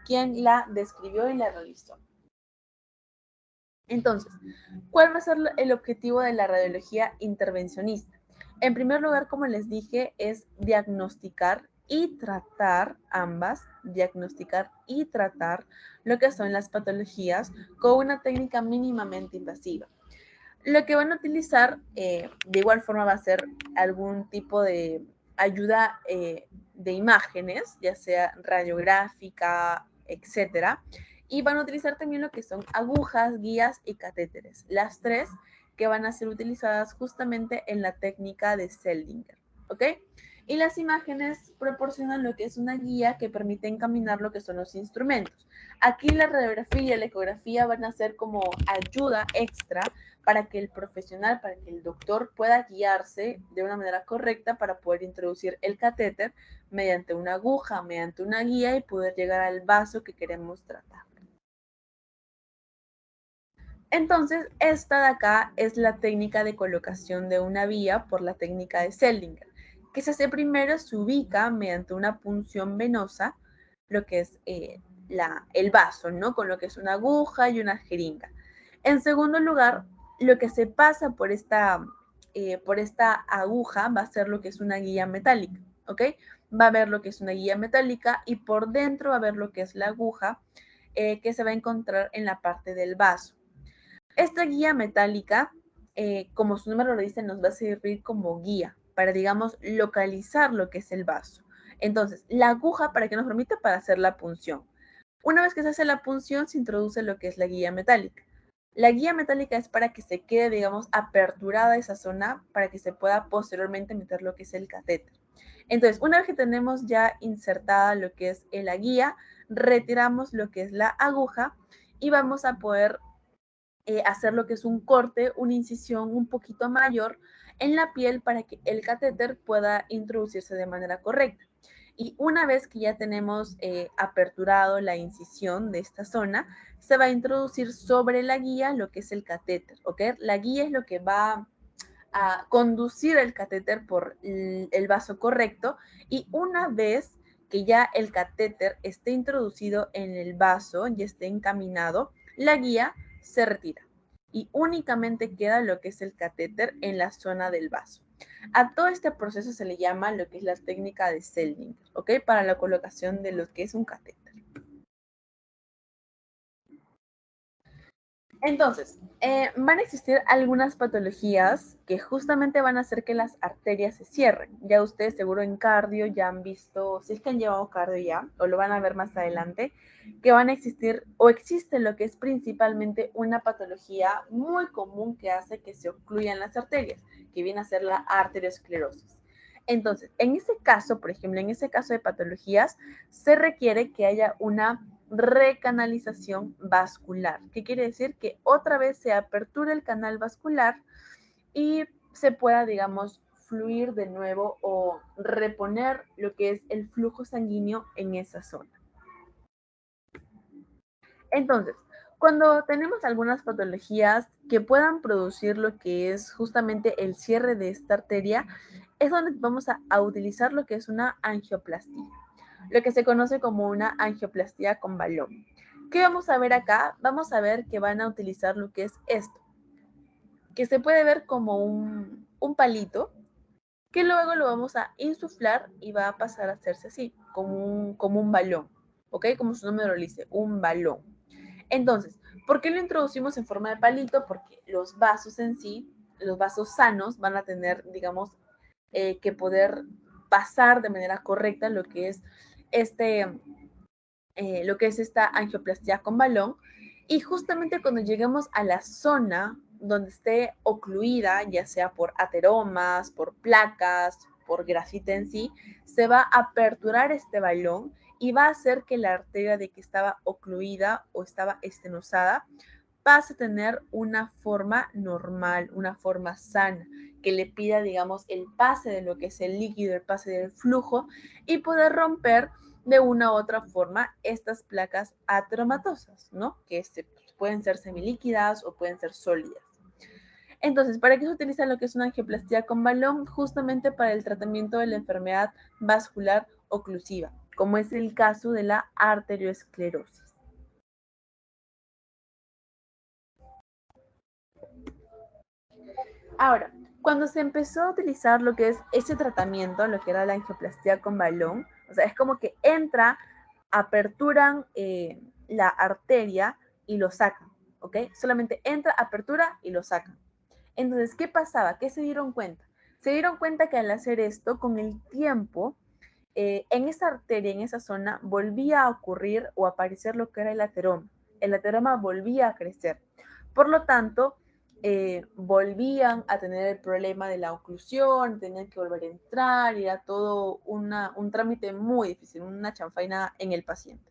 quien la describió y la realizó. Entonces, ¿cuál va a ser el objetivo de la radiología intervencionista? En primer lugar, como les dije, es diagnosticar y tratar ambas, diagnosticar y tratar lo que son las patologías con una técnica mínimamente invasiva. Lo que van a utilizar de igual forma va a ser algún tipo de ayuda de imágenes, ya sea radiográfica, etcétera. Y van a utilizar también lo que son agujas, guías y catéteres. Las tres que van a ser utilizadas justamente en la técnica de Seldinger. ¿Ok? Y las imágenes proporcionan lo que es una guía que permite encaminar lo que son los instrumentos. Aquí la radiografía y la ecografía van a ser como ayuda extra para que el profesional, para que el doctor pueda guiarse de una manera correcta para poder introducir el catéter mediante una aguja, mediante una guía y poder llegar al vaso que queremos tratar. Entonces, esta de acá es la técnica de colocación de una vía por la técnica de Seldinger, que se hace primero, se ubica mediante una punción venosa, lo que es el vaso, ¿no? Con lo que es una aguja y una jeringa. En segundo lugar, lo que se pasa por esta aguja va a ser lo que es una guía metálica, ¿ok? Va a ver lo que es una guía metálica y por dentro va a ver lo que es la aguja que se va a encontrar en la parte del vaso. Esta guía metálica, como su nombre lo dice, nos va a servir como guía para, digamos, localizar lo que es el vaso. Entonces, la aguja, ¿para qué nos permite? Para hacer la punción. Una vez que se hace la punción, se introduce lo que es la guía metálica. La guía metálica es para que se quede, digamos, aperturada esa zona para que se pueda posteriormente meter lo que es el catéter. Entonces, una vez que tenemos ya insertada lo que es la guía, retiramos lo que es la aguja y vamos a poder hacer lo que es un corte, una incisión un poquito mayor en la piel para que el catéter pueda introducirse de manera correcta. Y una vez que ya tenemos aperturado la incisión de esta zona, se va a introducir sobre la guía lo que es el catéter, ¿ok? La guía es lo que va a conducir el catéter por el vaso correcto y una vez que ya el catéter esté introducido en el vaso y esté encaminado, la guía se retira. y únicamente queda lo que es el catéter en la zona del vaso. A todo este proceso se le llama lo que es la técnica de Seldinger, ¿ok? Para la colocación de lo que es un catéter. Entonces, van a existir algunas patologías que justamente van a hacer que las arterias se cierren. Ya ustedes seguro en cardio ya han visto, si es que han llevado cardio ya, o lo van a ver más adelante, que van a existir o existe lo que es principalmente una patología muy común que hace que se ocluyan las arterias, que viene a ser la arteriosclerosis. Entonces, en ese caso, por ejemplo, en ese caso de patologías, se requiere que haya una recanalización vascular. ¿Qué quiere decir? Que otra vez se apertura el canal vascular y se pueda, digamos, fluir de nuevo o reponer lo que es el flujo sanguíneo en esa zona. Entonces, cuando tenemos algunas patologías que puedan producir lo que es justamente el cierre de esta arteria, es donde vamos a utilizar lo que es una angioplastía, lo que se conoce como una angioplastía con balón. ¿Qué vamos a ver acá? Vamos a ver que van a utilizar lo que es esto, que se puede ver como un palito, que luego lo vamos a insuflar y va a pasar a hacerse así, como un balón, ¿ok? Como su nombre lo dice, un balón. Entonces, ¿por qué lo introducimos en forma de palito? Porque los vasos en sí, los vasos sanos, van a tener, digamos, que poder pasar de manera correcta este, lo que es esta angioplastia con balón. Y justamente cuando lleguemos a la zona donde esté ocluida, ya sea por ateromas, por placas, por grafite en sí, se va a aperturar este balón y va a hacer que la arteria de que estaba ocluida o estaba estenosada pase a tener una forma normal, una forma sana, que le pida, digamos, el pase de lo que es el líquido, el pase del flujo y poder romper de una u otra forma estas placas ateromatosas, ¿no? Que pueden ser semilíquidas o pueden ser sólidas. Entonces, ¿para qué se utiliza lo que es una angioplastía con balón? Justamente para el tratamiento de la enfermedad vascular oclusiva, como es el caso de la arteriosclerosis. Ahora, cuando se empezó a utilizar lo que es ese tratamiento, lo que era la angioplastía con balón, o sea, es como que entra, aperturan la arteria y lo sacan, ¿ok? Solamente entra, apertura y lo sacan. Entonces, ¿qué pasaba? ¿Qué se dieron cuenta? Se dieron cuenta que al hacer esto, con el tiempo, en esa arteria, en esa zona, volvía a ocurrir o aparecer lo que era el ateroma. El ateroma volvía a crecer. Por lo tanto, volvían a tener el problema de la oclusión, tenían que volver a entrar, y era todo un trámite muy difícil, una chanfaina en el paciente.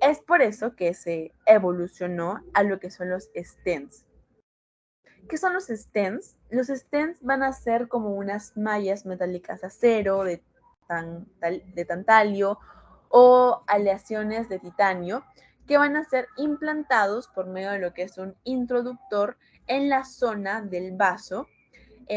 Es por eso que se evolucionó a lo que son los stents. ¿Qué son los stents? Los stents van a ser como unas mallas metálicas de acero, de tantalio o aleaciones de titanio que van a ser implantados por medio de lo que es un introductor en la zona del vaso.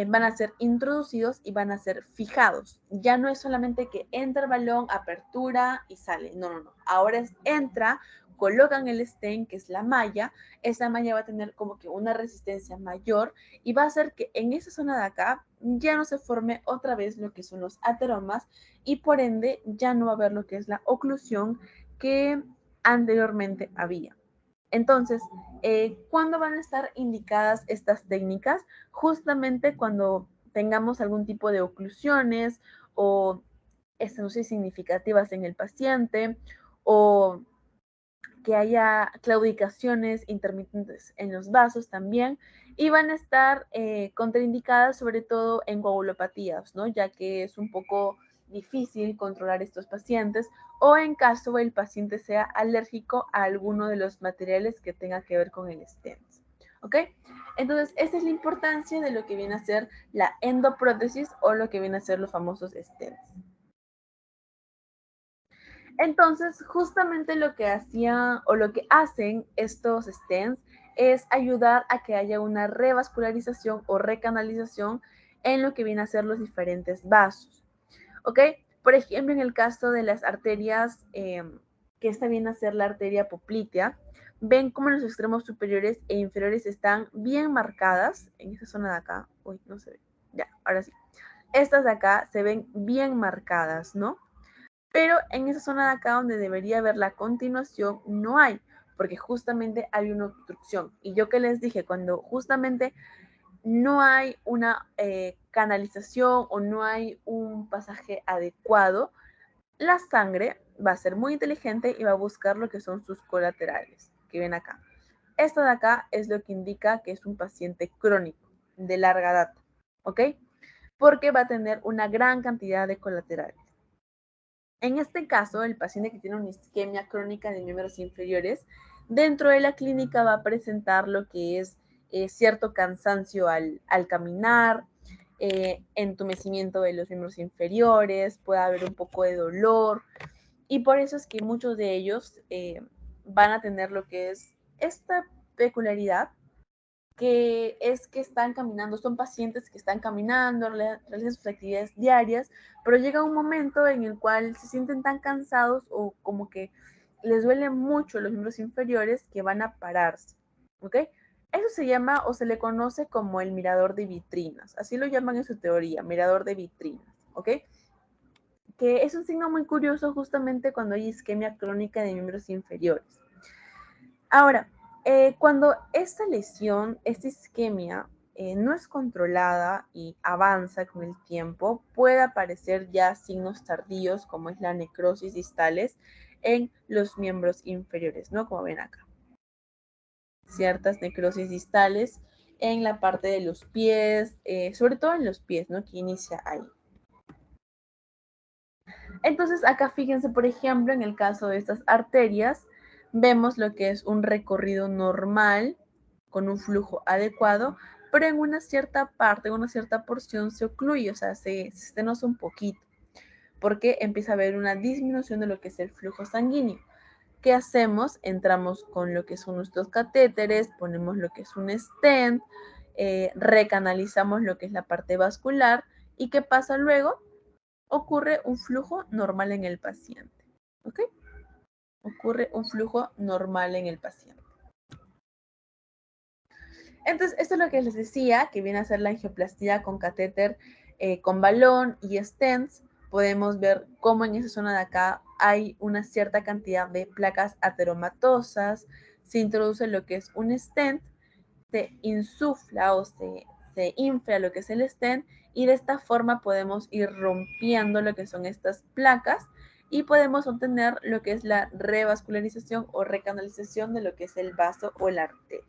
Van a ser introducidos y van a ser fijados. Ya no es solamente que entra el balón, apertura y sale. No, no, no. Ahora entra, colocan el stent, que es la malla. Esa malla va a tener como que una resistencia mayor y va a hacer que en esa zona de acá ya no se forme otra vez lo que son los ateromas y por ende ya no va a haber lo que es la oclusión que anteriormente había. Entonces, ¿cuándo van a estar indicadas estas técnicas? Justamente cuando tengamos algún tipo de oclusiones o estenosis significativas en el paciente o que haya claudicaciones intermitentes en los vasos también y van a estar contraindicadas sobre todo en coagulopatías, ¿no? Ya que es un poco difícil controlar estos pacientes o en caso el paciente sea alérgico a alguno de los materiales que tenga que ver con el stent. ¿Ok? Entonces, esa es la importancia de lo que viene a ser la endoprótesis o lo que viene a ser los famosos stents. Entonces, justamente lo que hacían o lo que hacen estos stents es ayudar a que haya una revascularización o recanalización en lo que viene a ser los diferentes vasos. ¿Ok? Por ejemplo, en el caso de las arterias que esta viene a ser la arteria poplitea, ven cómo los extremos superiores e inferiores están bien marcadas, en esta zona de acá, uy, no se ve, ya, ahora sí. Estas de acá se ven bien marcadas, ¿no? Pero en esa zona de acá donde debería haber la continuación, no hay, porque justamente hay una obstrucción. Y yo que les dije, cuando justamente no hay una canalización o no hay un pasaje adecuado, la sangre va a ser muy inteligente y va a buscar lo que son sus colaterales, que ven acá. Esto de acá es lo que indica que es un paciente crónico, de larga data, ¿ok? Porque va a tener una gran cantidad de colaterales. En este caso, el paciente que tiene una isquemia crónica de miembros inferiores, dentro de la clínica va a presentar lo que es cierto cansancio al caminar, entumecimiento de los miembros inferiores, puede haber un poco de dolor, y por eso es que muchos de ellos van a tener lo que es esta peculiaridad, que es que están caminando, son pacientes que están caminando, realizan sus actividades diarias, pero llega un momento en el cual se sienten tan cansados o como que les duele mucho los miembros inferiores que van a pararse, ¿ok? Eso se llama o se le conoce como el mirador de vitrinas, así lo llaman en su teoría, mirador de vitrinas, ¿ok? Que es un signo muy curioso justamente cuando hay isquemia crónica de miembros inferiores. Ahora, cuando esta lesión, esta isquemia, no es controlada y avanza con el tiempo, puede aparecer ya signos tardíos como es la necrosis distales en los miembros inferiores, ¿no? Como ven acá. Ciertas necrosis distales en la parte de los pies, sobre todo en los pies, ¿no? Que inicia ahí. Entonces, acá fíjense, por ejemplo, en el caso de estas arterias, vemos lo que es un recorrido normal con un flujo adecuado, pero en una cierta parte, en una cierta porción se ocluye, o sea, se estenosa un poquito, porque empieza a haber una disminución de lo que es el flujo sanguíneo. ¿Qué hacemos? Entramos con lo que son nuestros catéteres, ponemos lo que es un stent, recanalizamos lo que es la parte vascular, ¿y qué pasa luego? Ocurre un flujo normal en el paciente. ¿Ok? Ocurre un flujo normal en el paciente. Entonces, esto es lo que les decía, que viene a ser la angioplastía con catéter, con balón y stents. Podemos ver cómo en esa zona de acá hay una cierta cantidad de placas ateromatosas. Se introduce lo que es un stent, se insufla o se infla lo que es el stent y de esta forma podemos ir rompiendo lo que son estas placas y podemos obtener lo que es la revascularización o recanalización de lo que es el vaso o la arteria.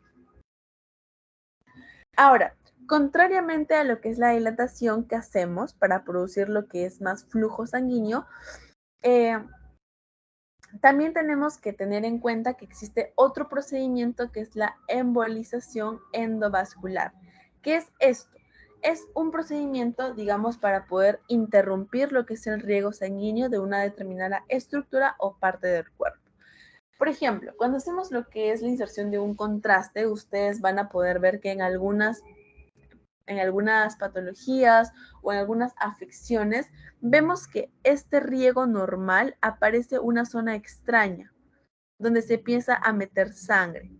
Ahora, contrariamente a lo que es la dilatación que hacemos para producir lo que es más flujo sanguíneo, eh, también tenemos que tener en cuenta que existe otro procedimiento que es la embolización endovascular. ¿Qué es esto? Es un procedimiento, digamos, para poder interrumpir lo que es el riego sanguíneo de una determinada estructura o parte del cuerpo. Por ejemplo, cuando hacemos lo que es la inserción de un contraste, ustedes van a poder ver que en algunas patologías o en algunas afecciones, vemos que este riego normal aparece una zona extraña, donde se empieza a meter sangre.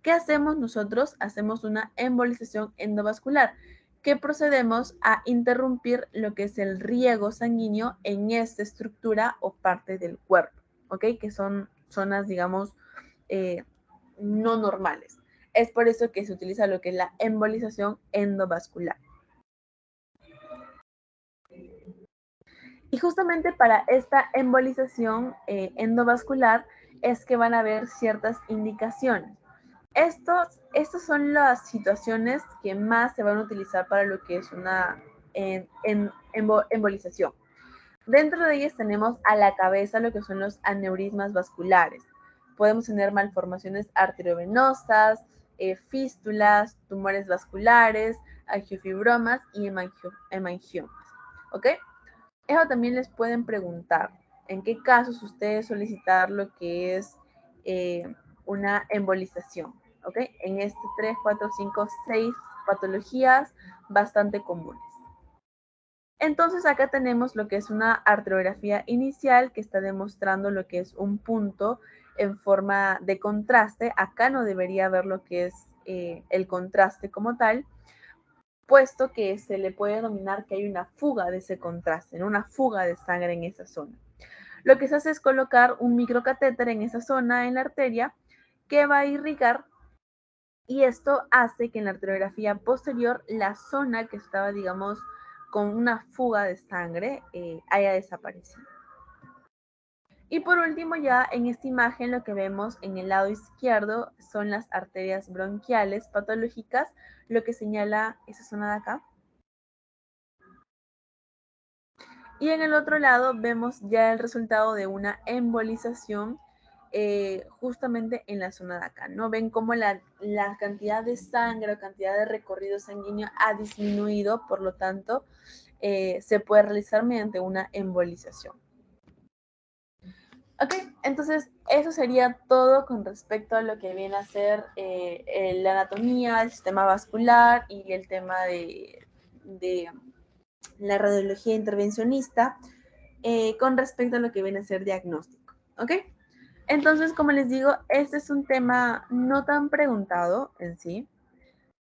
¿Qué hacemos nosotros? Hacemos una embolización endovascular, que procedemos a interrumpir lo que es el riego sanguíneo en esta estructura o parte del cuerpo, ¿ok? Que son zonas, digamos, eh, no normales. Es por eso que se utiliza lo que es la embolización endovascular. Y justamente para esta embolización endovascular es que van a haber ciertas indicaciones. Estas son las situaciones que más se van a utilizar para lo que es una embolización. Dentro de ellas tenemos a la cabeza lo que son los aneurismas vasculares. Podemos tener malformaciones arteriovenosas, fístulas, tumores vasculares, angiofibromas y hemangiomas. ¿Ok? Eso también les pueden preguntar, ¿en qué casos ustedes solicitar lo que es una embolización? ¿Ok? En este 3, 4, 5, 6 patologías bastante comunes. Entonces acá tenemos lo que es una arteriografía inicial que está demostrando lo que es un punto en forma de contraste. Acá no debería haber lo que es el contraste como tal, puesto que se le puede denominar que hay una fuga de ese contraste, ¿no? Una fuga de sangre en esa zona. Lo que se hace es colocar un microcatéter en esa zona en la arteria que va a irrigar, y esto hace que en la arteriografía posterior la zona que estaba, digamos, con una fuga de sangre haya desaparecido. Y por último, ya en esta imagen lo que vemos en el lado izquierdo son las arterias bronquiales patológicas, lo que señala esa zona de acá. Y en el otro lado vemos ya el resultado de una embolización justamente en la zona de acá, ¿no? Ven cómo la cantidad de sangre o cantidad de recorrido sanguíneo ha disminuido, por lo tanto, se puede realizar mediante una embolización. Ok, entonces eso sería todo con respecto a lo que viene a ser la anatomía, el sistema vascular y el tema de la radiología intervencionista con respecto a lo que viene a ser diagnóstico. ¿Ok? Entonces, como les digo, este es un tema no tan preguntado en sí,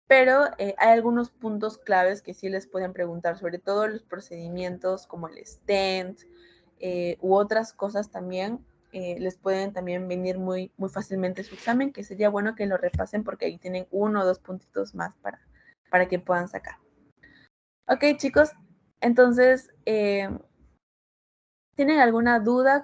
pero hay algunos puntos claves que sí les pueden preguntar, sobre todo los procedimientos como el stent u otras cosas también. Les pueden también venir muy, muy fácilmente su examen, que sería bueno que lo repasen porque ahí tienen uno o dos puntitos más para que puedan sacar. Ok, chicos, entonces, ¿tienen alguna duda